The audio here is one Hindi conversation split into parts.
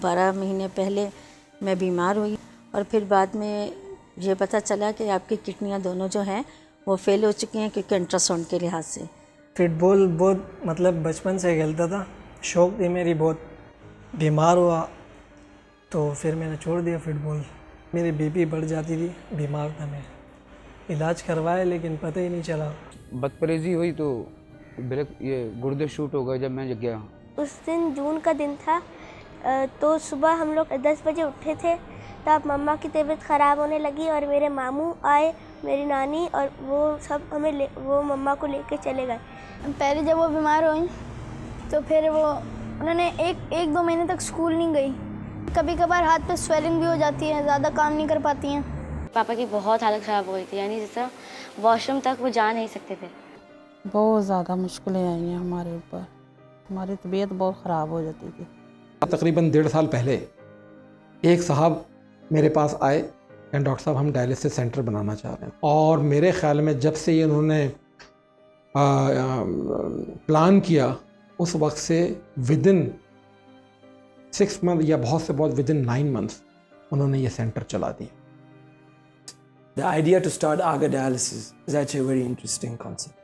12 महीने पहले मैं बीमार हुई और फिर बाद में ये पता चला कि आपकी किडनियाँ दोनों जो हैं वो फेल हो चुकी हैं, क्योंकि अल्ट्रासाउंड के लिहाज से। फुटबॉल बहुत मतलब बचपन से खेलता था, शौक़ थी मेरी बहुत। बीमार हुआ तो फिर मैंने छोड़ दिया फुटबॉल। मेरी बीपी बढ़ जाती थी, बीमार था मैं, इलाज करवाया लेकिन पता ही नहीं चला। बदपरहेज़ी हुई तो ये गुर्दे शूट हो गए जब मैं जग गया। उस दिन जून का दिन था, तो सुबह हम लोग 10 बजे उठे थे, तब मम्मा की तबीयत ख़राब होने लगी और मेरे मामू आए, मेरी नानी, और वो सब वो मम्मा को लेके चले गए। पहले जब वो बीमार हुई तो फिर उन्होंने एक दो महीने तक स्कूल नहीं गई। कभी कभार हाथ पे स्वेलिंग भी हो जाती है, ज़्यादा काम नहीं कर पाती हैं। पापा की बहुत हालत ख़राब हो गई थी, यानी जैसा वॉशरूम तक वो जा नहीं सकते थे। बहुत ज़्यादा मुश्किलें आई हैं हमारे ऊपर, हमारी तबीयत बहुत ख़राब हो जाती थी। तकरीबन 1.5 साल पहले एक साहब मेरे पास आए कि डॉक्टर साहब हम डायलिसिस सेंटर बनाना चाह रहे हैं, और मेरे ख़्याल में जब से ये उन्होंने प्लान किया उस वक्त से विदिन 6 मंथ या बहुत से बहुत विदिन 9 मंथ्स उन्होंने ये सेंटर चला दिया। The idea to start Aga Dialysis is actually a very interesting concept.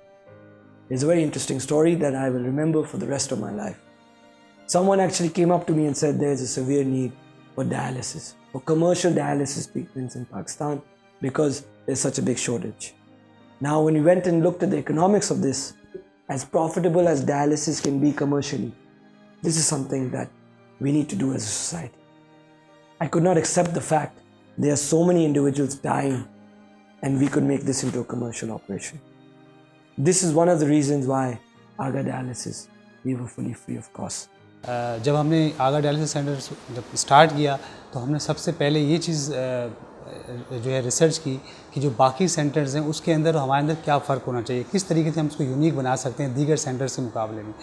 It's a very interesting story that I will remember for the rest of my life. Someone actually came up to me and said there's a severe need for dialysis, for commercial dialysis treatments in Pakistan, because there's such a big shortage. Now, when we went and looked at the economics of this, as profitable as dialysis can be commercially, this is something that we need to do as a society. I could not accept the fact there are so many individuals dying and we could make this into a commercial operation. This is one of the reasons why Aga Dialysis, we were fully free of cost. जब हमने आगा डायलिसिस सेंटर जब स्टार्ट किया तो हमने सबसे पहले ये चीज़ जो है रिसर्च की कि जो बाकी सेंटर्स हैं उसके अंदर हमारे अंदर क्या फ़र्क होना चाहिए, किस तरीके से हम उसको यूनिक बना सकते हैं दीगर सेंटर्स के मुकाबले में।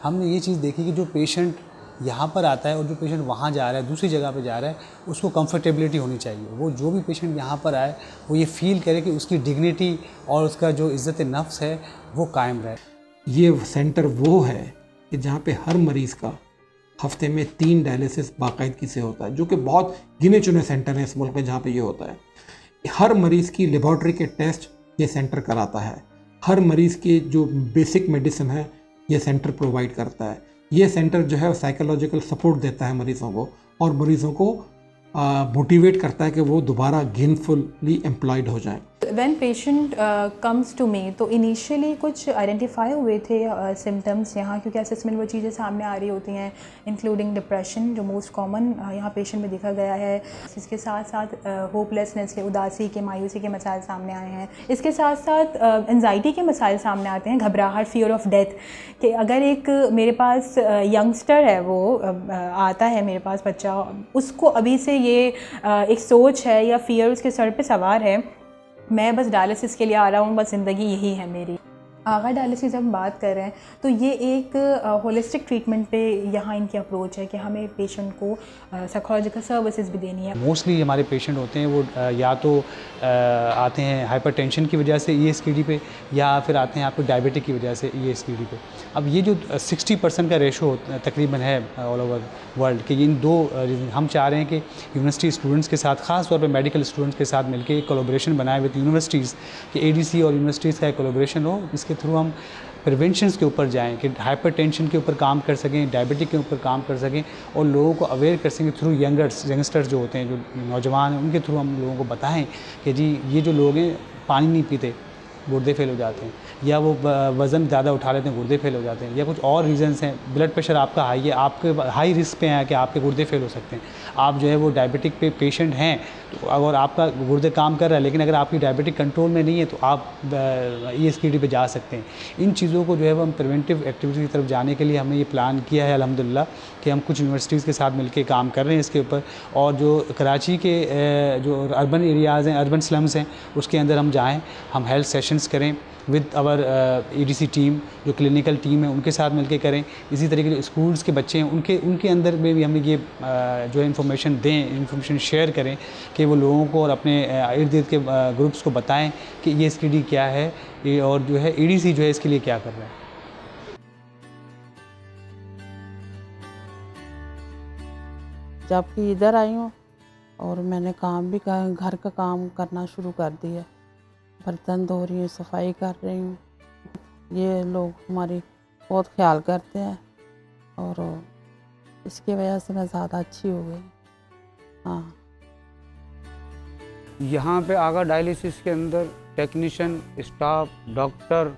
हमने ये चीज़ देखी कि जो पेशेंट यहाँ पर आता है और जो पेशेंट वहाँ जा रहा है, दूसरी जगह पे जा रहा है, उसको कंफर्टेबिलिटी होनी चाहिए। वो जो भी पेशेंट यहाँ पर आए वो ये फ़ील करे कि उसकी डिग्निटी और उसका जो इज़्ज़त नफ्स है वो कायम रहे। ये सेंटर वो है कि जहाँ पे हर मरीज़ का हफ्ते में 3 डायलिसिस बाकायदगी से होता है, जो कि बहुत गिने चुने सेंटर हैं इस मुल्क में जहाँ पे ये होता है। हर मरीज़ की लेबॉर्ट्री के टेस्ट ये सेंटर कराता है, हर मरीज़ की जो बेसिक मेडिसिन है ये सेंटर प्रोवाइड करता है। ये सेंटर जो है साइकोलॉजिकल सपोर्ट देता है मरीज़ों को और मरीज़ों को मोटिवेट करता है कि वो दोबारा गेनफुली एम्प्लॉयड हो जाएं। When patient comes to me तो इनिशियली कुछ आइडेंटिफाई हुए थे सिम्टम्स यहाँ, क्योंकि असेसमेंट वो चीज़ें सामने आ रही होती हैं, इंक्लूडिंग डिप्रेशन जो मोस्ट कॉमन यहाँ पेशेंट में देखा गया है। इसके साथ साथ होपलेसनेस के, उदासी के, मायूसी के मसाइल सामने आए हैं। इसके साथ साथ एंजाइटी के मसाइल सामने आते हैं, घबराहट, फियर ऑफ डेथ। कि अगर एक मेरे पास यंगस्टर है, वो आता है मेरे पास बच्चा, उसको अभी से ये एक सोच है या फियर उसके सर पे सवार है, मैं बस डायलिसिस के लिए आ रहा हूँ, बस ज़िंदगी यही है मेरी। आगा डायलिसिस जब हम बात कर रहे हैं तो ये एक होलिस्टिक ट्रीटमेंट पे यहाँ इनकी अप्रोच है कि हमें पेशेंट को साइकोलॉजिकल सर्विसेज भी देनी है। मोस्टली हमारे पेशेंट होते हैं वो या तो आते हैं हाइपरटेंशन की वजह से ESKD पे, या फिर आते हैं आपको डायबिटिक की वजह से ESKD पे। अब ये जो 60% का रेशो तकरीबन है ऑल ओवर वर्ल्ड के, इन दो हम चाह रहे हैं कि यूनिवर्सिटी स्टूडेंट्स के साथ, ख़ास तौर पर मेडिकल स्टूडेंट्स के साथ मिलकर एक कोलैबोरेशन बनाए विद यूनिवर्सिटीज़ कि ADC और यूनिवर्सिटीज़ का एक कोलैबोरेशन हो, इसके थ्रू हम प्रिवेंशंस के ऊपर जाएं कि हाइपरटेंशन के ऊपर काम कर सकें, डायबिटिक के ऊपर काम कर सकें और लोगों को अवेयर कर सकें थ्रू यंगस्टर्स जो होते हैं, जो नौजवान हैं, उनके थ्रू हम लोगों को बताएं कि जी ये जो लोग हैं पानी नहीं पीते, गुर्दे फेल हो जाते हैं, या वो वज़न ज़्यादा उठा लेते हैं, गुर्दे फेल हो जाते हैं, या कुछ और रीज़न्स हैं, ब्लड प्रेशर आपका हाई है, आपके हाई रिस्क पे है कि आपके गुर्दे फेल हो सकते हैं। आप जो है वो डायबिटिक पे पेशेंट हैं, तो अगर आपका गुर्दे काम कर रहा है लेकिन अगर आपकी डायबिटिक कंट्रोल में नहीं है तो आप ESKD पे जा सकते हैं। इन चीज़ों को जो है वो हम प्रिवेंटिव एक्टिविटी की तरफ जाने के लिए हमने ये प्लान किया है अल्हम्दुलिल्लाह कि हम कुछ यूनिवर्सिटीज़ के साथ मिलकर काम कर रहे हैं इसके ऊपर। और जो कराची के जो अर्बन एरियाज़ हैं, अर्बन स्लम्स हैं, उसके अंदर हम जाएँ, हम हेल्थ सेशंस करें विद आवर ADC टीम, जो क्लिनिकल टीम है उनके साथ मिलके करें। इसी तरीके जो स्कूल्स के बच्चे हैं उनके अंदर में भी हम ये जो है इन्फॉर्मेशन दें, इन्फॉर्मेशन शेयर करें कि वो लोगों को और अपने इर्द गिर्द के ग्रुप्स को बताएं कि ESKD क्या है और जो है ADC जो है इसके लिए क्या कर रहा है। जब कि इधर आई हूँ और मैंने काम भी घर का काम करना शुरू कर दिया, बर्तन धो रही हूँ, सफाई कर रही हूँ। ये लोग हमारी बहुत ख्याल करते हैं और इसकी वजह से मैं ज़्यादा अच्छी हो गई। हाँ, यहाँ पे आगा डायलिसिस के अंदर टेक्नीशियन, स्टाफ, डॉक्टर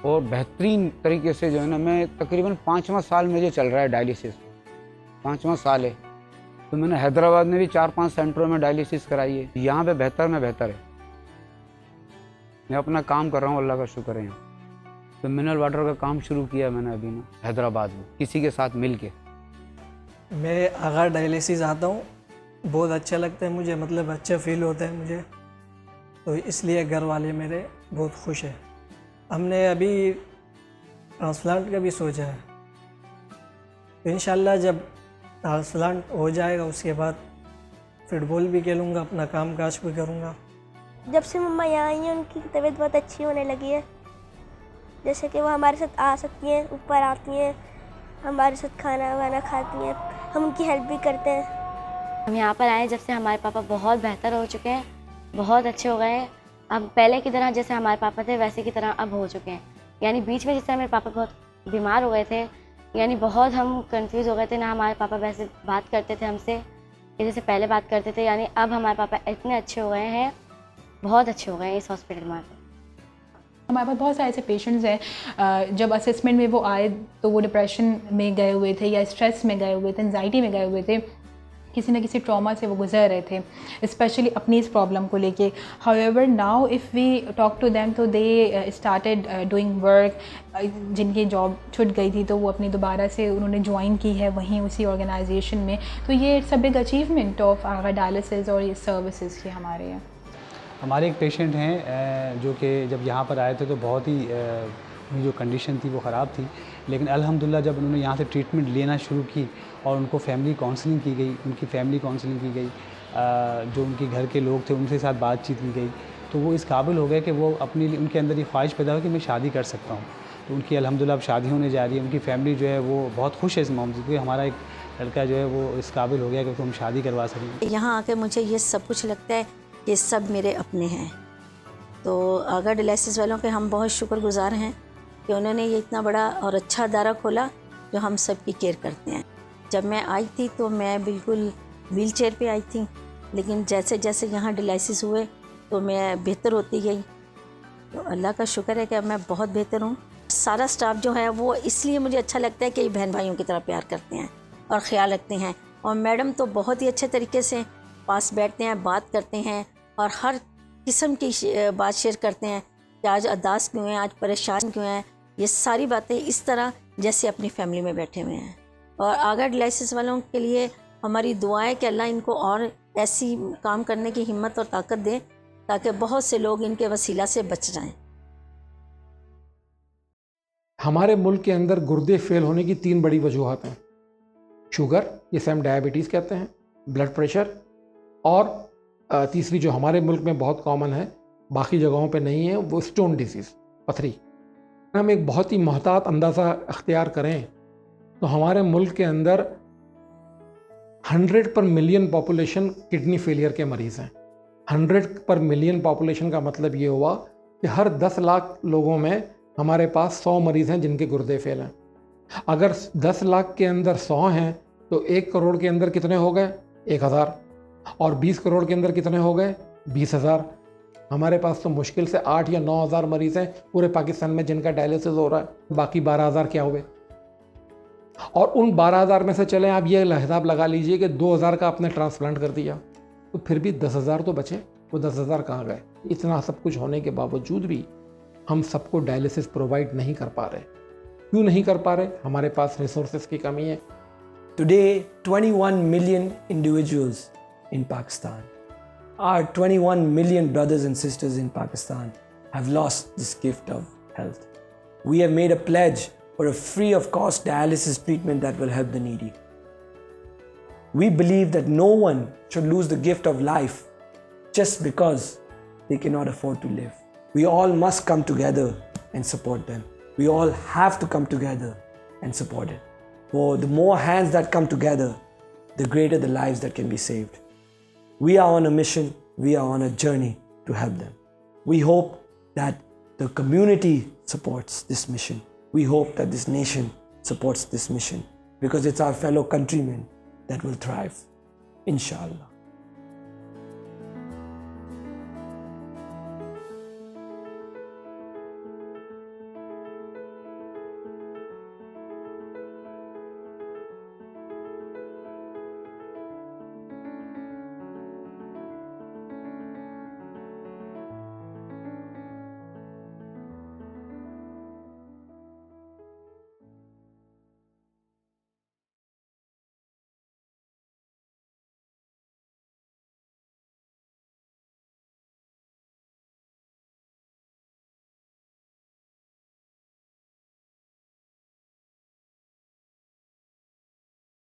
और बेहतरीन तरीके से जो है ना, मैं तकरीबन 5वां साल मुझे चल रहा है डायलिसिस, 5वां साल है। तो मैंने हैदराबाद में भी 4-5 सेंटरों में डायलिसिस कराई है। यहाँ पे बेहतर में बेहतर है। मैं अपना काम कर रहा हूँ, अल्लाह का शुक्र है। यहाँ तो मिनरल वाटर का काम शुरू किया मैंने अभी ना हैदराबाद में किसी के साथ मिल के। मैं आगा डायलिसिस आता हूँ, बहुत अच्छा लगता है मुझे, मतलब अच्छा फील होता है मुझे, तो इसलिए घर वाले मेरे बहुत खुश हैं। हमने अभी ट्रांसप्लांट का भी सोचा है, तो इंशाल्लाह जब ट्रांसप्लांट हो जाएगा उसके बाद फुटबॉल भी खेलूँगा, अपना काम काज भी करूँगा। जब से मम्मा यहाँ आई हैं उनकी तबीयत बहुत अच्छी होने लगी है। जैसे कि वो हमारे साथ आ सकती हैं, ऊपर आती हैं, हमारे साथ खाना वाना खाती हैं, हम उनकी हेल्प भी करते हैं। हम यहाँ पर आए जब से हमारे पापा बहुत बेहतर हो चुके हैं, बहुत अच्छे हो गए हैं। अब पहले की तरह जैसे हमारे पापा थे वैसे की तरह अब हो चुके हैं। यानी बीच में जिस तरह मेरे पापा बहुत बीमार हो गए थे, यानी बहुत हम कंफ्यूज हो गए थे ना, हमारे पापा वैसे बात करते थे हमसे जैसे पहले बात करते थे। यानी अब हमारे पापा इतने अच्छे हो गए हैं, बहुत अच्छे हो गए हैं इस हॉस्पिटल में। हमारे पास बहुत सारे ऐसे पेशेंट्स हैं जब असेसमेंट में वो आए तो वो डिप्रेशन में गए हुए थे या स्ट्रेस में गए हुए थे, एंजाइटी में गए हुए थे, किसी न किसी ट्रॉमा से वो गुजर रहे थे, स्पेशली अपनी इस प्रॉब्लम को लेके। However now if we talk to them तो दे स्टार्टेड डूइंग वर्क। जिनकी जॉब छूट गई थी तो वो अपनी दोबारा से उन्होंने ज्वाइन की है वहीं उसी ऑर्गेनाइजेशन में। तो ये it's a big achievement of Aga dialysis और ये सर्विसेज के हमारे हैं। हमारे एक पेशेंट हैं जो कि जब यहाँ पर आए थे तो बहुत ही उनकी जो कंडीशन थी वो ख़राब थी, लेकिन अल्हम्दुलिल्लाह जब उन्होंने यहाँ से ट्रीटमेंट लेना शुरू की और उनको फैमिली काउंसलिंग की गई, उनकी फैमिली काउंसलिंग की गई, जो उनके घर के लोग थे उनके साथ बातचीत की गई, तो वो इस काबिल हो गए कि वो अपनी उनके अंदर ये ख्वाहिश पैदा हो कि मैं शादी कर सकता हूँ। तो उनकी अल्हम्दुलिल्लाह अब शादी होने जा रही है। उनकी फैमिली जो है वो बहुत खुश है इस मामले से, हमारा एक लड़का जो है वो इस काबिल हो गया कि उसको हम शादी करवा सकें। यहाँ आके मुझे ये सब कुछ लगता है कि सब मेरे अपने हैं। तो आगा डायलिसिस वालों के हम बहुत शुक्रगुजार हैं कि उन्होंने ये इतना बड़ा और अच्छा अदारा खोला जो हम सब की केयर करते हैं। जब मैं आई थी तो मैं बिल्कुल व्हील चेयर पर आई थी, लेकिन जैसे जैसे यहाँ डायलिसिस हुए तो मैं बेहतर होती गई। तो अल्लाह का शुक्र है कि अब मैं बहुत बेहतर हूँ। सारा स्टाफ जो है वो इसलिए मुझे अच्छा लगता है कि ये बहन भाइयों की तरह प्यार करते हैं और ख्याल रखते हैं। और मैडम तो बहुत ही अच्छे तरीके से पास बैठते हैं, बात करते हैं और हर किस्म की बात शेयर करते हैं कि आज उदास क्यों हैं, आज परेशान क्यों हैं। ये सारी बातें इस तरह जैसे अपनी फैमिली में बैठे हुए हैं। और आगा डायलिसिस वालों के लिए हमारी दुआ है कि अल्लाह इनको और ऐसी काम करने की हिम्मत और ताकत दे ताकि बहुत से लोग इनके वसीला से बच जाएं। हमारे मुल्क के अंदर गुर्दे फेल होने की 3 बड़ी वजूहत हैं। शुगर, जिसे हम डायबिटीज़ कहते हैं, ब्लड प्रेशर, और तीसरी जो हमारे मुल्क में बहुत कॉमन है, बाकी जगहों पे नहीं है, वो स्टोन डिसीज़, पथरी। हम एक बहुत ही मोहतात अंदाज़ा अख्तियार करें तो हमारे मुल्क के अंदर 100 पर मिलियन पॉपुलेशन किडनी फेलियर के मरीज़ हैं। 100 पर मिलियन पॉपुलेशन का मतलब ये हुआ कि हर 10 लाख लोगों में हमारे पास 100 मरीज़ हैं जिनके गुर्दे फेल हैं। अगर 10 लाख के अंदर 100 हैं तो 1 करोड़ के अंदर कितने हो गए? 1000। और 20 करोड़ के अंदर कितने हो गए? 20,000। हमारे पास तो मुश्किल से 8 या 9,000 मरीज़ हैं पूरे पाकिस्तान में जिनका डायलिसिस हो रहा है। बाकी 12,000 क्या हुए? और उन 12,000 में से चलें आप ये हिसाब लगा लीजिए कि 2,000 का आपने ट्रांसप्लांट कर दिया, तो फिर भी 10,000 तो बचे। वो 10,000 कहाँ गए? इतना सब कुछ होने के बावजूद भी हम सबको डायलिसिस प्रोवाइड नहीं कर पा रहे। क्यों नहीं कर पा रहे? हमारे पास रिसोर्सेज की कमी है। Today, 21 million individuals in Pakistan, our 21 million brothers and sisters in Pakistan have lost this gift of health. We have made a pledge for a free of cost dialysis treatment that will help the needy. We believe that no one should lose the gift of life just because they cannot afford to live. We all must come together and support them. We all have to come together and support it. For the more hands that come together, the greater the lives that can be saved. We are on a mission, we are on a journey to help them. We hope that the community supports this mission. We hope that this nation supports this mission, because it's our fellow countrymen that will thrive, inshallah.